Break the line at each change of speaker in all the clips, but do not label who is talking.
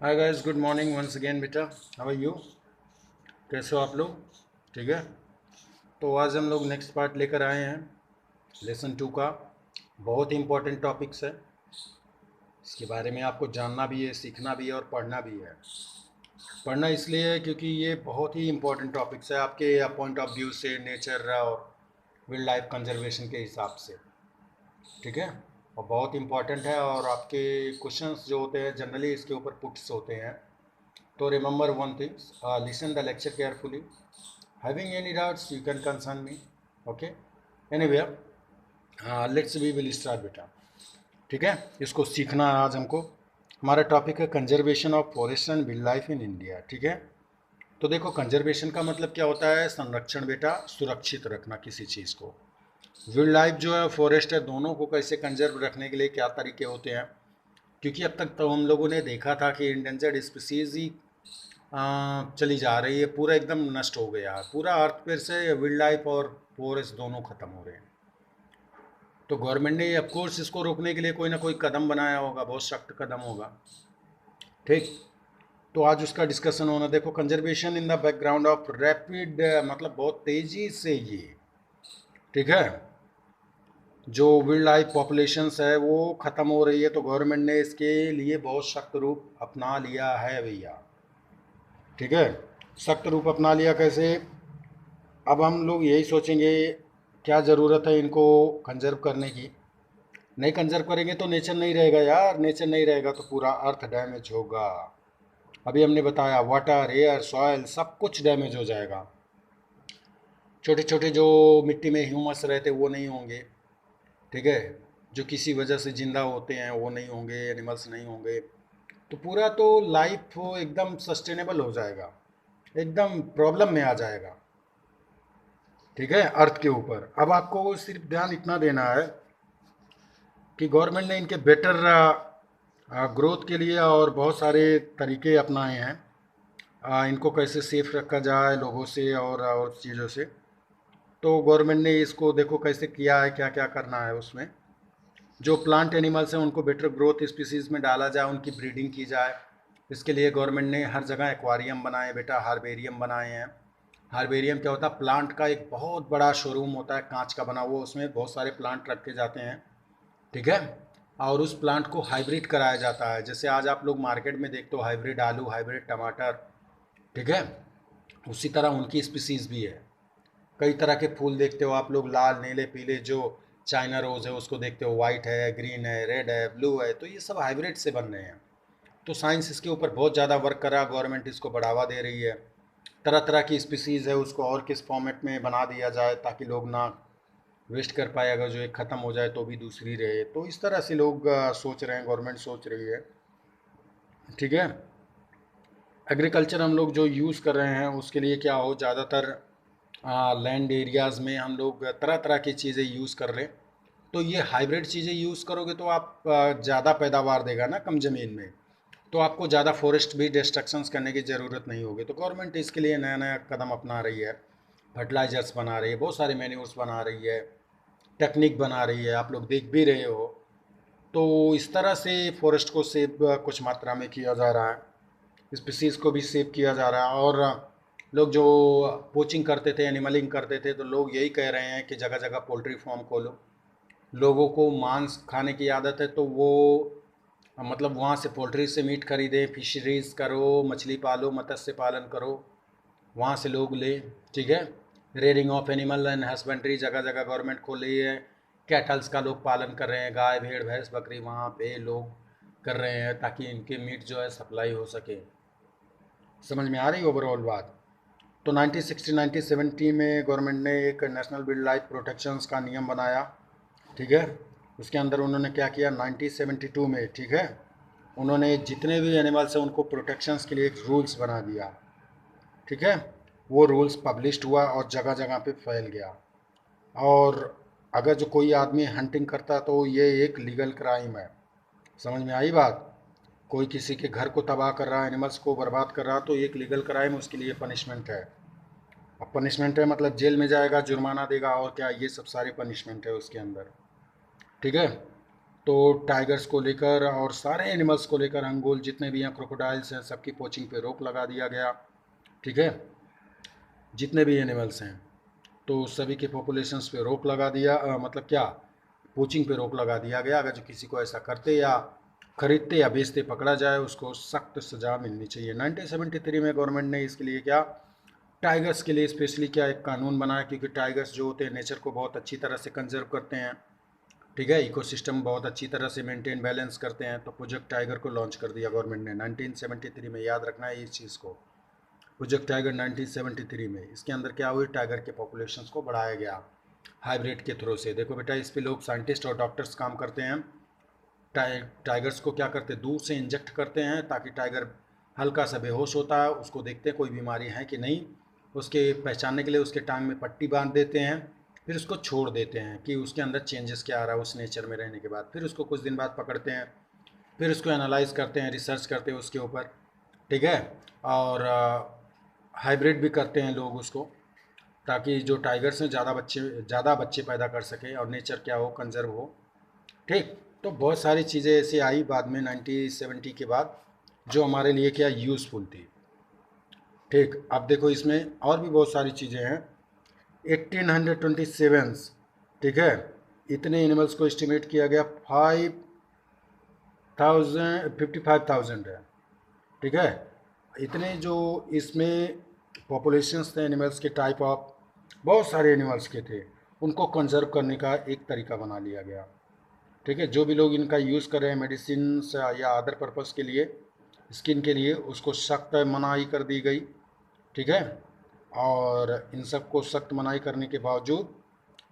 हाय guys, good morning once again बेटा। How are you? कैसे हो आप लोग? ठीक है। तो आज हम लोग नेक्स्ट पार्ट लेकर आए हैं लेसन 2 का। बहुत ही इम्पोर्टेंट टॉपिक्स है। इसके बारे में आपको जानना भी है, सीखना भी है और पढ़ना भी है। पढ़ना इसलिए है क्योंकि ये बहुत ही इम्पोर्टेंट टॉपिक्स है आपके पॉइंट ऑफ व्यू से, नेचर और वाइल्ड लाइफ कंजर्वेशन के हिसाब से। ठीक है। और बहुत इम्पोर्टेंट है और आपके क्वेश्चंस जो होते हैं जनरली इसके ऊपर पुट्स होते हैं। तो remember one thing, listen the lecture carefully. Having any doubts, you can concern me. Okay. Anyway, we will start बेटा। ठीक है। इसको सीखना है आज हमको। हमारा टॉपिक है conservation of forest and wild life in India. ठीक है। तो देखो, कंजर्वेशन का मतलब क्या होता है? संरक्षण बेटा, सुरक्षित रखना किसी चीज़ को। वाइल्ड लाइफ जो है, फॉरेस्ट है, दोनों को कैसे कंजर्व रखने के लिए क्या तरीके होते हैं? क्योंकि अब तक तो हम लोगों ने देखा था कि इंडेंजर्ड स्पीसीज ही चली जा रही है, पूरा एकदम नष्ट हो गया है। पूरा अर्थ पर से वाइल्ड लाइफ और फॉरेस्ट दोनों खत्म हो रहे हैं। तो गवर्नमेंट ने ऑफ कोर्स इसको रोकने के लिए कोई ना कोई कदम बनाया होगा, बहुत सख्त कदम होगा। ठीक। तो आज उसका डिस्कशन होना। देखो, conservation in the background of rapid, मतलब बहुत तेजी से ये, ठीक है, जो वाइल्ड लाइफ पॉपुलेशंस है वो ख़त्म हो रही है। तो गवर्नमेंट ने इसके लिए बहुत सख्त रूप अपना लिया है भैया। ठीक है। सख्त रूप अपना लिया कैसे? अब हम लोग यही सोचेंगे, क्या ज़रूरत है इनको कंजर्व करने की? नहीं कंजर्व करेंगे तो नेचर नहीं रहेगा यार। नेचर नहीं रहेगा तो पूरा अर्थ डैमेज होगा। अभी हमने बताया, वाटर, एयर, सॉयल सब कुछ डैमेज हो जाएगा। छोटे छोटे जो मिट्टी में ह्यूमस रहते वो नहीं होंगे। ठीक है। जो किसी वजह से जिंदा होते हैं वो नहीं होंगे, एनिमल्स नहीं होंगे। तो पूरा तो लाइफ वो एकदम सस्टेनेबल हो जाएगा, एकदम प्रॉब्लम में आ जाएगा। ठीक है। अर्थ के ऊपर अब आपको सिर्फ ध्यान इतना देना है कि गवर्नमेंट ने इनके बेटर ग्रोथ के लिए और बहुत सारे तरीके अपनाए हैं। इनको कैसे सेफ रखा जाए लोगों से और चीज़ों से। तो गवर्नमेंट ने इसको देखो कैसे किया है, क्या क्या करना है उसमें। जो प्लांट एनिमल्स हैं उनको बेटर ग्रोथ स्पीसीज़ में डाला जाए, उनकी ब्रीडिंग की जाए। इसके लिए गवर्नमेंट ने हर जगह एक्वारियम बनाए बेटा, हार्बेरियम बनाए हैं। हार्बेरियम क्या होता है? प्लांट का एक बहुत बड़ा शोरूम होता है, कांच का बना हुआ, उसमें बहुत सारे प्लांट रखे जाते हैं। ठीक है। और उस प्लांट को हाइब्रिड कराया जाता है। जैसे आज आप लोग मार्केट में देखते हो हाइब्रिड आलू, हाइब्रिड टमाटर। ठीक है। उसी तरह उनकी स्पीसीज भी है। कई तरह के फूल देखते हो आप लोग, लाल, नीले, पीले। जो चाइना रोज है उसको देखते हो, वाइट है, ग्रीन है, रेड है, ब्लू है। तो ये सब हाइब्रिड से बन रहे हैं। तो साइंस इसके ऊपर बहुत ज़्यादा वर्क कर रहा है, गवर्नमेंट इसको बढ़ावा दे रही है। तरह तरह की स्पीसीज़ है, उसको और किस फॉर्मेट में बना दिया जाए ताकि लोग ना वेस्ट कर पाए। अगर जो एक ख़त्म हो जाए तो भी दूसरी रहे। तो इस तरह से लोग सोच रहे हैं, गवर्नमेंट सोच रही है। ठीक है। एग्रीकल्चर हम लोग जो यूज़ कर रहे हैं उसके लिए क्या हो, ज़्यादातर लैंड एरियाज़ में हम लोग तरह तरह की चीज़ें यूज़ कर रहे हैं। तो ये हाइब्रिड चीज़ें यूज़ करोगे तो आप ज़्यादा पैदावार देगा ना कम ज़मीन में। तो आपको ज़्यादा फॉरेस्ट भी डिस्ट्रक्शंस करने की ज़रूरत नहीं होगी। तो गवर्नमेंट इसके लिए नया नया कदम अपना रही है। फर्टिलाइजर्स बना रही है, बहुत सारे मैन्यूर्स बना रही है, टेक्निक बना रही है, आप लोग देख भी रहे हो। तो इस तरह से फॉरेस्ट को सेव कुछ मात्रा में किया जा रहा है, स्पीसीज़ को भी सेव किया जा रहा है। और लोग जो पोचिंग करते थे, एनिमलिंग करते थे, तो लोग यही कह रहे हैं कि जगह जगह पोल्ट्री फार्म खोलो। लोगों को मांस खाने की आदत है तो वो मतलब वहाँ से पोल्ट्री से मीट खरीदें, फिशरीज करो, मछली पालो, मत्स्य पालन करो, वहाँ से लोग ले। ठीक है। Rearing of animal and husbandry जगह जगह गवर्नमेंट खोल रही है। कैटल्स का लोग पालन कर रहे हैं, गाय, भेड़, भैंस, बकरी वहाँ पे लोग कर रहे हैं ताकि इनके मीट जो है सप्लाई हो सके। समझ में आ रही ओवरऑल बात? तो 1960 1970 में गवर्नमेंट ने एक नेशनल वाइल्ड लाइफ प्रोटेक्शंस का नियम बनाया। ठीक है। उसके अंदर उन्होंने क्या किया 1972 में, ठीक है, उन्होंने जितने भी एनिमल्स हैं उनको प्रोटेक्शंस के लिए एक रूल्स बना दिया। ठीक है। वो रूल्स पब्लिश्ड हुआ और जगह जगह पे फैल गया। और अगर जो कोई आदमी हंटिंग करता तो ये एक लीगल क्राइम है। समझ में आई बात? कोई किसी के घर को तबाह कर रहा है, एनिमल्स को बर्बाद कर रहा, तो एक लीगल क्राइम, उसके लिए पनिशमेंट है। अब पनिशमेंट है मतलब जेल में जाएगा, जुर्माना देगा, और क्या, ये सब सारी पनिशमेंट है उसके अंदर। ठीक है। तो टाइगर्स को लेकर और सारे एनिमल्स को लेकर, अंगोल जितने भी हैं, क्रोकोडाइल्स हैं, सबकी पोचिंग पे रोक लगा दिया गया। ठीक है, जितने भी एनिमल्स हैं तो सभी के पॉपुलेशंस पे रोक लगा दिया, मतलब क्या, पोचिंग पे रोक लगा दिया गया। अगर जो किसी को ऐसा करते या खरीदते या बेचते पकड़ा जाए, उसको सख्त सज़ा मिलनी चाहिए। 1973 में गवर्नमेंट ने इसके लिए क्या, टाइगर्स के लिए स्पेशली क्या एक कानून बनाया, क्योंकि टाइगर्स जो होते हैं नेचर को बहुत अच्छी तरह से कंजर्व करते हैं। ठीक है, इकोसिस्टम बहुत अच्छी तरह से मेंटेन बैलेंस करते हैं। तो प्रोजेक्ट टाइगर को लॉन्च कर दिया गवर्नमेंट ने 1973 में, याद रखना है इस चीज़ को। प्रोजेक्ट टाइगर 1973 में, इसके अंदर क्या हुई, टाइगर के पॉपुलेशंस को बढ़ाया गया हाइब्रिड के थ्रू से। देखो बेटा, इस पे लोग साइंटिस्ट और डॉक्टर्स काम करते हैं। टाइगर्स को क्या करते हैं, दूर से इंजेक्ट करते हैं, ताकि टाइगर हल्का सा बेहोश होता है, उसको देखते हैं कोई बीमारी है कि नहीं, उसके पहचानने के लिए उसके टांग में पट्टी बांध देते हैं, फिर उसको छोड़ देते हैं कि उसके अंदर चेंजेस क्या आ रहा है उस नेचर में रहने के बाद। फिर उसको कुछ दिन बाद पकड़ते हैं, फिर उसको एनालाइज करते हैं, रिसर्च करते हैं उसके ऊपर। ठीक है, और हाइब्रिड भी करते हैं लोग उसको, ताकि जो टाइगर्स हैं ज़्यादा बच्चे पैदा कर सके और नेचर क्या हो, कंजर्व हो। ठीक, तो बहुत सारी चीज़ें ऐसी आई बाद में 1970 के बाद, जो हमारे लिए क्या यूज़फुल थी। ठीक, अब देखो इसमें और भी बहुत सारी चीज़ें हैं। 1827, ठीक है, इतने एनिमल्स को एस्टिमेट किया गया 55,000 है। ठीक है, इतने जो इसमें पॉपुलेशंस थे एनिमल्स के, टाइप ऑफ बहुत सारे एनिमल्स के थे, उनको कंजर्व करने का एक तरीका बना लिया गया। ठीक है, जो भी लोग इनका यूज़ कर रहे हैं मेडिसिन या अदर पर्पज़ के लिए, स्किन के लिए, उसको सख्त मनाही कर दी गई। ठीक है, और इन सब को सख्त मनाही करने के बावजूद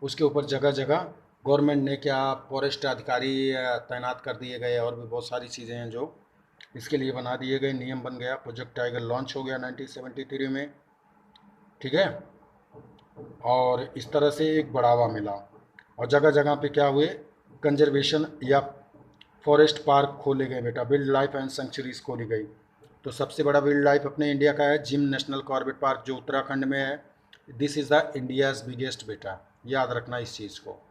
उसके ऊपर जगह जगह गवर्नमेंट ने क्या, फॉरेस्ट अधिकारी तैनात कर दिए गए, और भी बहुत सारी चीज़ें हैं जो इसके लिए बना दिए गए, नियम बन गया। प्रोजेक्ट टाइगर लॉन्च हो गया 1973 में। ठीक है, और इस तरह से एक बढ़ावा मिला, और जगह जगह पे क्या हुए, कंजर्वेशन या फॉरेस्ट पार्क खोले गए बेटा, वाइल्ड लाइफ एंड सेंचुरीज खोली गई। तो सबसे बड़ा वाइल्ड लाइफ अपने इंडिया का है जिम नेशनल कॉर्बेट पार्क, जो उत्तराखंड में है। This is the India's biggest बेटा, याद रखना इस चीज़ को।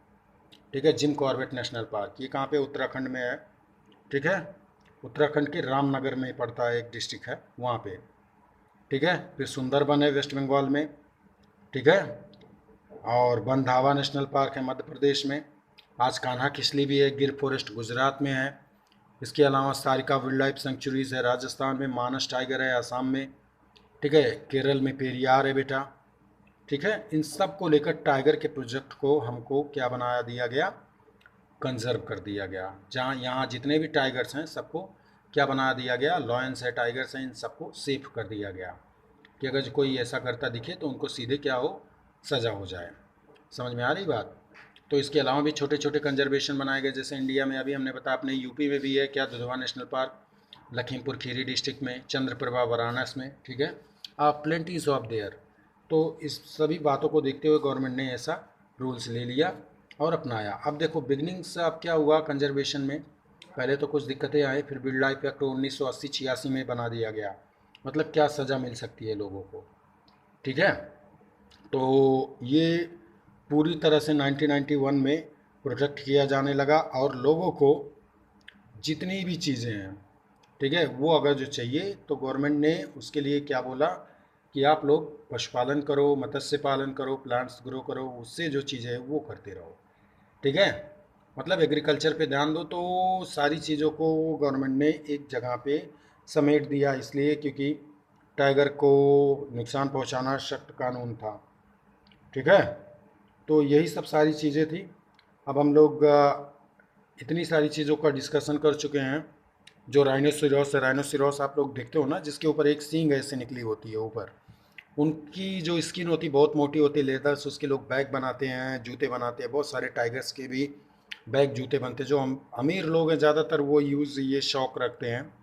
ठीक है, जिम कॉर्बेट नेशनल पार्क, ये कहाँ पे, उत्तराखंड में है। ठीक है, उत्तराखंड के रामनगर में पड़ता है, एक डिस्ट्रिक्ट है वहाँ पे। ठीक है, फिर सुंदरबन है वेस्ट बंगाल में। ठीक है, और बंधावा नेशनल पार्क है मध्य प्रदेश में। आज कान्हा किसली भी है, गिर फॉरेस्ट गुजरात में है। इसके अलावा सारिका वाइल्ड लाइफ सेंचुरीज है राजस्थान में, मानस टाइगर है आसाम में। ठीक है, केरल में पेरियार है बेटा। ठीक है, इन सब को लेकर टाइगर के प्रोजेक्ट को हमको क्या बनाया दिया गया, कंजर्व कर दिया गया। जहाँ यहाँ जितने भी टाइगर्स हैं सबको क्या बना दिया गया, लॉयंस है, टाइगर्स हैं, इन सबको सेफ कर दिया गया, कि अगर कोई ऐसा करता दिखे तो उनको सीधे क्या हो, सज़ा हो जाए। समझ में आ रही बात। तो इसके अलावा भी छोटे छोटे कंजर्वेशन बनाए गए, जैसे इंडिया में अभी हमने बताया, अपने यूपी में भी है क्या, Dudhwa national park, Lakhimpur Kheri district में, चंद्रप्रभा वाराणसी में। ठीक है, प्लेंटीज ऑफ देयर। तो इस सभी बातों को देखते हुए गवर्नमेंट ने ऐसा रूल्स ले लिया और अपनाया। अब देखो बिगनिंग से अब क्या हुआ कंजर्वेशन में, पहले तो कुछ दिक्कतें आई, फिर वाइल्ड लाइफ एक्ट 1980-86 में बना दिया गया, मतलब क्या सज़ा मिल सकती है लोगों को। ठीक है, तो ये पूरी तरह से 1991 में प्रोटेक्ट किया जाने लगा, और लोगों को जितनी भी चीज़ें हैं, ठीक है, वो अगर जो चाहिए तो गवर्नमेंट ने उसके लिए क्या बोला, कि आप लोग पशुपालन करो, मत्स्य पालन करो, प्लांट्स ग्रो करो, उससे जो चीज़ें हैं वो करते रहो। ठीक है, मतलब एग्रीकल्चर पे ध्यान दो। तो सारी चीज़ों को गवर्नमेंट ने एक जगह पे समेट दिया, इसलिए क्योंकि टाइगर को नुकसान पहुंचाना सख्त कानून था। ठीक है, तो यही सब सारी चीज़ें थी। अब हम लोग इतनी सारी चीज़ों का डिस्कशन कर चुके हैं। जो राइनोसिरोस है, राइनोसिरोस आप लोग देखते हो ना, जिसके ऊपर एक सींग ऐसे निकली होती है ऊपर, उनकी जो स्किन होती है बहुत मोटी होती है, लेदर से उसके लोग बैग बनाते हैं, जूते बनाते हैं। बहुत सारे टाइगर्स के भी बैग जूते बनते हैं। जो अमीर लोग हैं ज़्यादातर वो ये शौक रखते हैं।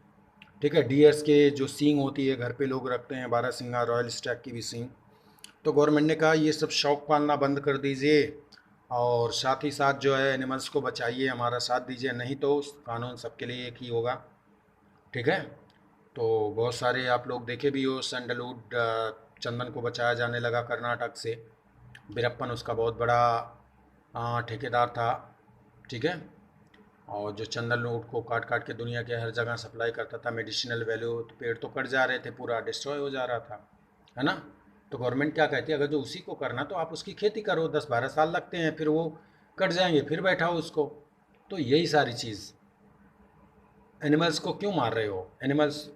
ठीक है, डियर्स के जो सींग होती है घर पे लोग रखते हैं, बारहसिंगा, रॉयल स्टैग की भी सींग। तो गवर्नमेंट ने कहा ये सब शौक पालना बंद कर दीजिए, और साथ ही साथ जो है एनिमल्स को बचाइए, हमारा साथ दीजिए, नहीं तो कानून सबके लिए एक ही होगा। ठीक है, तो बहुत सारे आप लोग देखे भी हो, सैंडलवुड चंदन को बचाया जाने लगा कर्नाटक से। बीरप्पन उसका बहुत बड़ा ठेकेदार था। ठीक है, और जो चंदनवुड को काट काट के दुनिया के हर जगह सप्लाई करता था, मेडिसिनल वैल्यू, तो पेड़ तो कट जा रहे थे, पूरा डिस्ट्रॉय हो जा रहा था, है ना। तो गवर्नमेंट क्या कहती है, अगर जो उसी को करना तो आप उसकी खेती करो, 10-12 साल लगते हैं, फिर वो कट जाएंगे, फिर बैठाओ उसको। तो यही सारी चीज़, एनिमल्स को क्यों मार रहे हो? एनिमल्स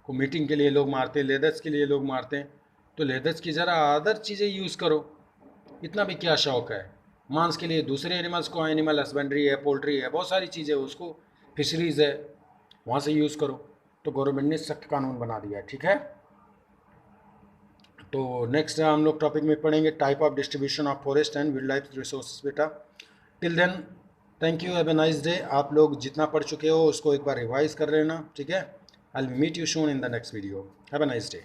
को मीटिंग के लिए लोग मारते हैं, लेदर्स के लिए लोग मारते हैं, तो लेदर्स की ज़रा अदर चीज़ें यूज़ करो। इतना भी क्या शौक है? मांस के लिए दूसरे एनिमल्स को, एनिमल हस्बेंड्री है, पोल्ट्री है, बहुत सारी चीज़ें, उसको फिशरीज़ है, वहाँ से यूज़ करो। तो गवर्नमेंट ने सख्त कानून बना दिया है, ठीक है। तो नेक्स्ट हम लोग टॉपिक में पढ़ेंगे type of distribution of forest and wild life resources बेटा। Till then thank you, have a nice day. आप लोग जितना पढ़ चुके हो उसको एक बार रिवाइज कर लेना, ठीक है। I will meet you soon in the next video. Have a nice day.